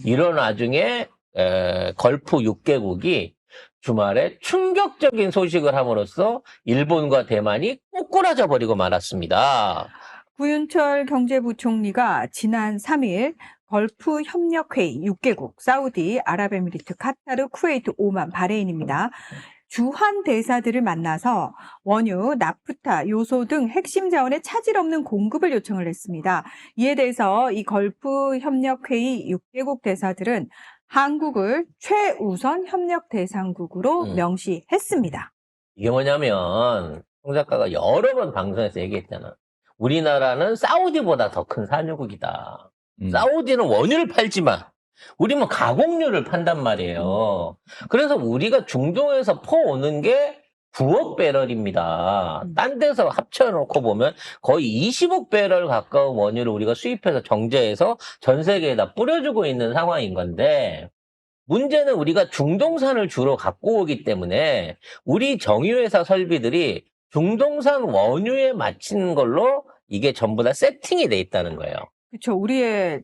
이런 와중에 걸프 6개국이 주말에 충격적인 소식을 함으로써 일본과 대만이 꼬꾸라져 버리고 말았습니다. 구윤철 경제부총리가 지난 3일 걸프 협력회의 6개국, 사우디, 아랍에미리트, 카타르, 쿠웨이트, 오만, 바레인입니다. 주한 대사들을 만나서 원유, 나프타, 요소 등 핵심 자원의 차질 없는 공급을 요청을 했습니다. 이에 대해서 이 걸프 협력회의 6개국 대사들은 한국을 최우선 협력 대상국으로 명시했습니다. 이게 뭐냐면 송 작가가 여러 번 방송에서 얘기했잖아. 우리나라는 사우디보다 더 큰 산유국이다. 사우디는 원유를 팔지만 우리는 가공유를 판단 말이에요. 그래서 우리가 중동에서 퍼오는 게 9억 배럴입니다. 딴 데서 합쳐놓고 보면 거의 20억 배럴 가까운 원유를 우리가 수입해서 정제해서 전 세계에다 뿌려주고 있는 상황인 건데, 문제는 우리가 중동산을 주로 갖고 오기 때문에 우리 정유회사 설비들이 중동산 원유에 맞춘 걸로 이게 전부 다 세팅이 돼 있다는 거예요. 그렇죠. 우리의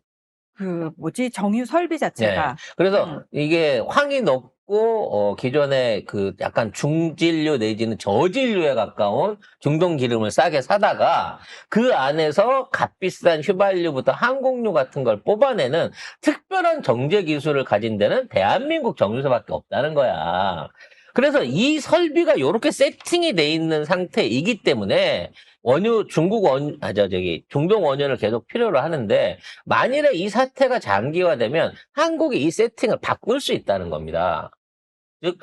정유 설비 자체가. 네. 그래서 이게 황이 높고 기존에 그 약간 중진류 내지는 저진류에 가까운 중동 기름을 싸게 사다가 그 안에서 값비싼 휘발유부터 항공유 같은 걸 뽑아내는 특별한 정제 기술을 가진 데는 대한민국 정유소밖에 없다는 거야. 그래서 이 설비가 이렇게 세팅이 돼 있는 상태이기 때문에 중동 원유를 계속 필요로 하는데, 만일에 이 사태가 장기화되면 한국이 이 세팅을 바꿀 수 있다는 겁니다. 즉,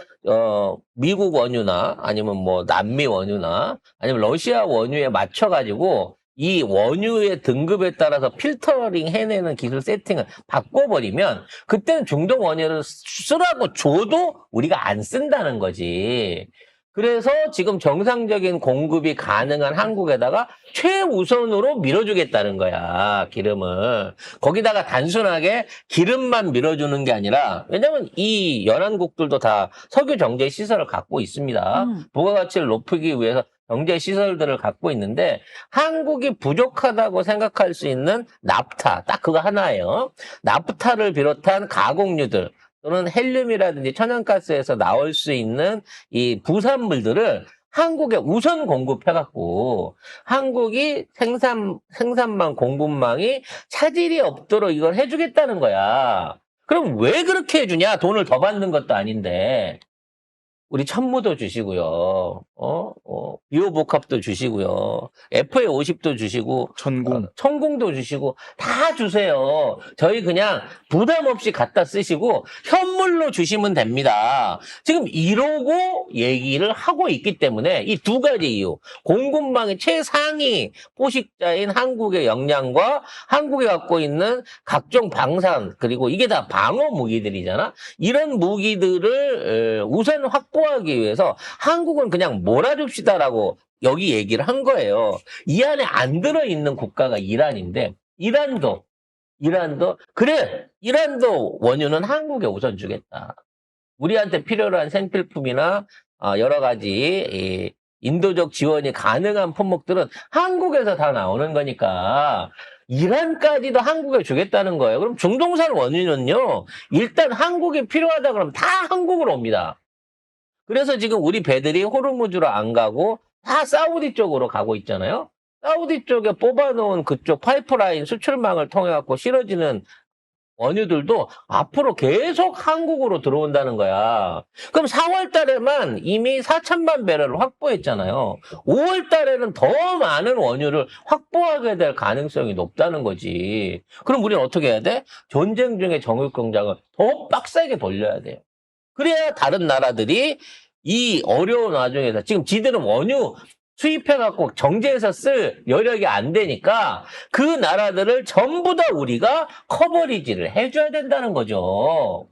미국 원유나 아니면 뭐 남미 원유나 아니면 러시아 원유에 맞춰가지고 이 원유의 등급에 따라서 필터링 해내는 기술 세팅을 바꿔버리면 그때는 중동 원유를 쓰라고 줘도 우리가 안 쓴다는 거지. 그래서 지금 정상적인 공급이 가능한 한국에다가 최우선으로 밀어주겠다는 거야, 기름을. 거기다가 단순하게 기름만 밀어주는 게 아니라, 왜냐면 이 연안국들도 다 석유 정제 시설을 갖고 있습니다. 부가가치를 높이기 위해서 정제 시설들을 갖고 있는데, 한국이 부족하다고 생각할 수 있는 나프타, 딱 그거 하나예요. 나프타를 비롯한 가공유들, 또는 헬륨이라든지 천연가스에서 나올 수 있는 이 부산물들을 한국에 우선 공급해갖고 한국이 생산망, 공급망이 차질이 없도록 이걸 해주겠다는 거야. 그럼 왜 그렇게 해주냐? 돈을 더 받는 것도 아닌데. 우리 천무도 주시고요. 비오복합도 주시고요. FA50도 주시고. 천궁도 주시고. 다 주세요. 저희 그냥 부담 없이 갖다 쓰시고 현물로 주시면 됩니다. 지금 이러고 얘기를 하고 있기 때문에 이 두 가지 이유. 공급망의 최상위 포식자인 한국의 역량과 한국이 갖고 있는 각종 방산, 그리고 이게 다 방어 무기들이잖아. 이런 무기들을 우선 확보하기 위해서 한국은 그냥 몰아줍시다라고 여기 얘기를 한 거예요. 이 안에 안 들어있는 국가가 이란인데, 이란도 그래, 이란도 원유는 한국에 우선 주겠다. 우리한테 필요로 한 생필품이나 여러 가지 인도적 지원이 가능한 품목들은 한국에서 다 나오는 거니까 이란까지도 한국에 주겠다는 거예요. 그럼 중동산 원유는요, 일단 한국이 필요하다 그러면 다 한국으로 옵니다. 그래서 지금 우리 배들이 호르무즈로 안 가고 다 사우디 쪽으로 가고 있잖아요. 사우디 쪽에 뽑아놓은 그쪽 파이프라인 수출망을 통해 갖고 실어지는 원유들도 앞으로 계속 한국으로 들어온다는 거야. 그럼 4월 달에만 이미 4천만 배럴을 확보했잖아요. 5월 달에는 더 많은 원유를 확보하게 될 가능성이 높다는 거지. 그럼 우리는 어떻게 해야 돼? 전쟁 중에 정육 공장을 더 빡세게 돌려야 돼요. 그래야 다른 나라들이 이 어려운 와중에서 지금 지들은 원유 수입해갖고 정제해서 쓸 여력이 안 되니까 그 나라들을 전부 다 우리가 커버리지를 해줘야 된다는 거죠.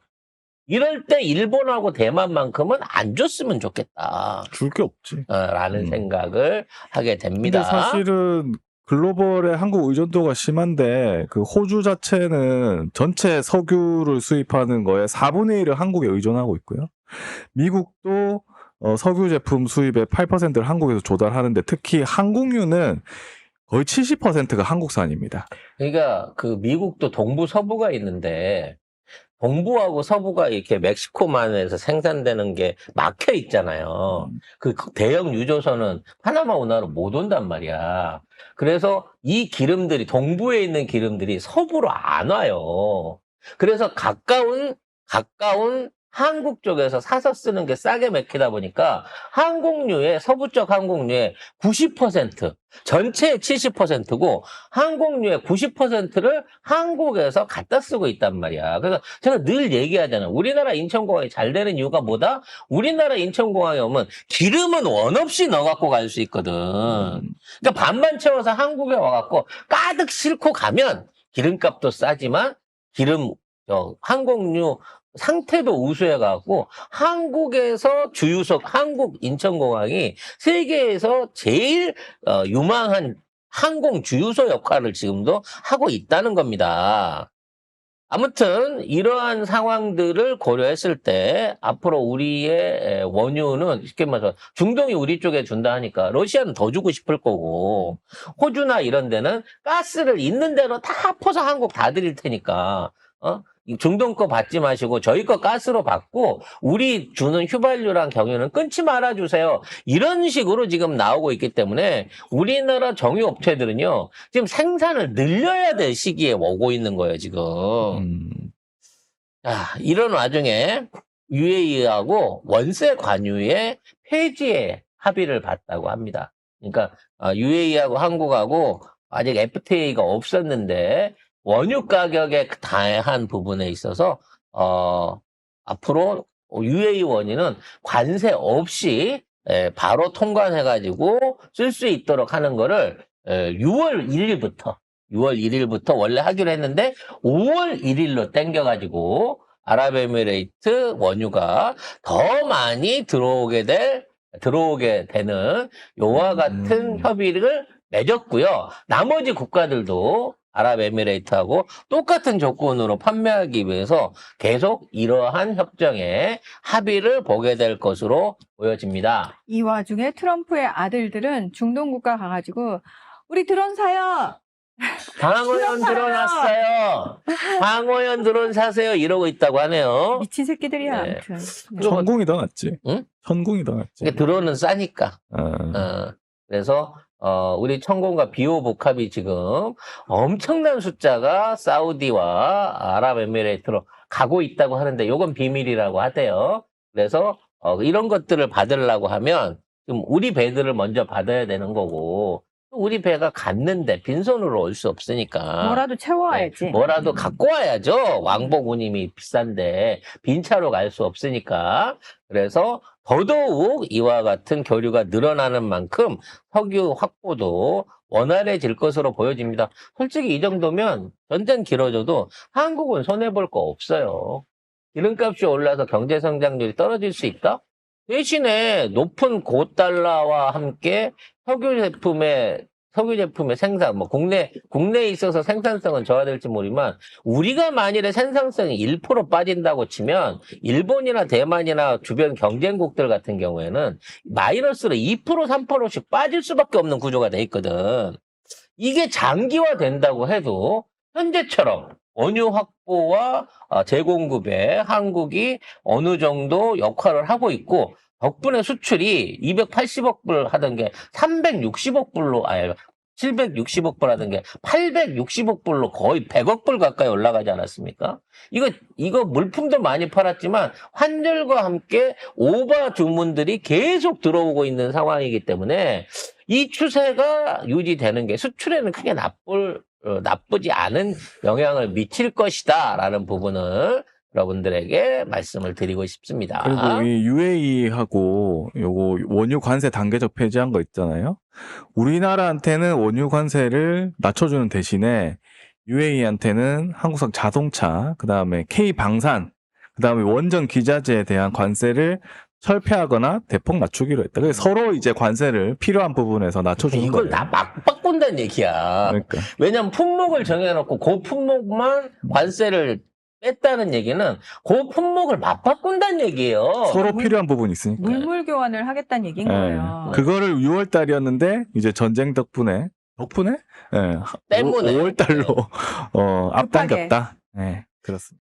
이럴 때 일본하고 대만만큼은 안 줬으면 좋겠다. 줄 게 없지. 라는 생각을 하게 됩니다. 근데 사실은 글로벌의 한국 의존도가 심한데 그 호주 자체는 전체 석유를 수입하는 거에 4분의 1을 한국에 의존하고 있고요. 미국도 석유 제품 수입의 8%를 한국에서 조달하는데 특히 항공유는 거의 70%가 한국산입니다. 그러니까 그 미국도 동부 서부가 있는데 동부하고 서부가 이렇게 멕시코만에서 생산되는 게 막혀 있잖아요. 그 대형 유조선은 파나마 운하로 못 온단 말이야. 그래서 이 기름들이, 동부에 있는 기름들이 서부로 안 와요. 그래서 가까운 한국 쪽에서 사서 쓰는 게 싸게 맥히다 보니까 항공유의, 서부 쪽 항공유의 90%, 전체의 70%고 항공유의 90%를 한국에서 갖다 쓰고 있단 말이야. 그래서 제가 늘 얘기하잖아요. 우리나라 인천공항이 잘 되는 이유가 뭐다? 우리나라 인천공항에 오면 기름은 원 없이 넣어갖고 갈 수 있거든. 그러니까 반만 채워서 한국에 와갖고 가득 싣고 가면 기름값도 싸지만 항공유 상태도 우수해갖고 한국에서 한국 인천공항이 세계에서 제일 유망한 항공 주유소 역할을 지금도 하고 있다는 겁니다. 아무튼 이러한 상황들을 고려했을 때 앞으로 우리의 원유는 쉽게 말해서 중동이 우리 쪽에 준다 하니까 러시아는 더 주고 싶을 거고, 호주나 이런 데는 가스를 있는 대로 다 퍼서 한국 다 드릴 테니까 중동 거 받지 마시고 저희 거 가스로 받고 우리 주는 휘발유랑 경유는 끊지 말아주세요. 이런 식으로 지금 나오고 있기 때문에 우리나라 정유업체들은요, 지금 생산을 늘려야 될 시기에 오고 있는 거예요, 지금. 자, 이런 와중에 UAE하고 원세 관유의 폐지에 합의를 봤다고 합니다. 그러니까 UAE하고 한국하고 아직 FTA가 없었는데 원유 가격에 다한 부분에 있어서 앞으로 UAE 원유는 관세 없이 바로 통관해가지고 쓸 수 있도록 하는 거를 6월 1일부터 원래 하기로 했는데 5월 1일로 땡겨가지고 아랍에미레이트 원유가 더 많이 들어오게 되는 요와 같은 협의를 맺었고요. 나머지 국가들도 아랍에미레이트하고 똑같은 조건으로 판매하기 위해서 계속 이러한 협정에 합의를 보게 될 것으로 보여집니다. 이 와중에 트럼프의 아들들은 중동 국가 가가지고 우리 드론 사요. 방어연 드론 왔어요. 방어연 드론 사세요. 이러고 있다고 하네요. 미친 새끼들이야. 네. 아무튼. 네. 천궁이 더 낫지. 응? 천궁이 더 낫지. 이게 드론은 싸니까. 그래서 우리 천공과 비오 복합이 지금 엄청난 숫자가 사우디와 아랍에미레이트로 가고 있다고 하는데 이건 비밀이라고 하대요. 그래서 이런 것들을 받으려고 하면 지금 우리 배들을 먼저 받아야 되는 거고, 우리 배가 갔는데 빈손으로 올 수 없으니까 뭐라도 채워와야지. 뭐라도 갖고 와야죠. 왕복 운임이 비싼데 빈차로 갈 수 없으니까. 그래서 더더욱 이와 같은 교류가 늘어나는 만큼 석유 확보도 원활해질 것으로 보여집니다. 솔직히 이 정도면 전쟁 길어져도 한국은 손해볼 거 없어요. 기름값이 올라서 경제 성장률이 떨어질 수 있다? 대신에 높은 고달러와 함께 석유 제품의 생산, 국내에 있어서 생산성은 저하될지 모르지만, 우리가 만일에 생산성이 1% 빠진다고 치면, 일본이나 대만이나 주변 경쟁국들 같은 경우에는 마이너스로 2%, 3%씩 빠질 수밖에 없는 구조가 돼 있거든. 이게 장기화 된다고 해도, 현재처럼 원유 확보와 재공급에 한국이 어느 정도 역할을 하고 있고, 덕분에 수출이 280억 불 하던 게 360억 불로, 760억 불 하던 게 860억 불로 거의 100억 불 가까이 올라가지 않았습니까? 이거 물품도 많이 팔았지만 환율과 함께 오버 주문들이 계속 들어오고 있는 상황이기 때문에 이 추세가 유지되는 게 수출에는 크게 나쁘지 않은 영향을 미칠 것이다 라는 부분을 여러분들에게 말씀을 드리고 싶습니다. 그리고 이 UAE하고 요거 원유 관세 단계적 폐지한 거 있잖아요. 우리나라한테는 원유 관세를 낮춰주는 대신에 UAE한테는 한국산 자동차, 그다음에 K방산, 그다음에 원전 기자재에 대한 관세를 철폐하거나 대폭 낮추기로 했다. 그래서 서로 이제 관세를 필요한 부분에서 낮춰주는 거예요. 이걸 다 막 바꾼다는 얘기야. 그러니까. 왜냐면 품목을 정해놓고 그 품목만 관세를 뺐다는 얘기는 그 품목을 맞바꾼다는 얘기예요. 서로 필요한 부분이 있으니까. 물물 교환을 하겠다는 얘기인 예. 거예요. 그거를 6월 달이었는데 이제 전쟁 덕분에 예. 때문에. 5월 달로 앞당겼다. 예. 그렇습니다.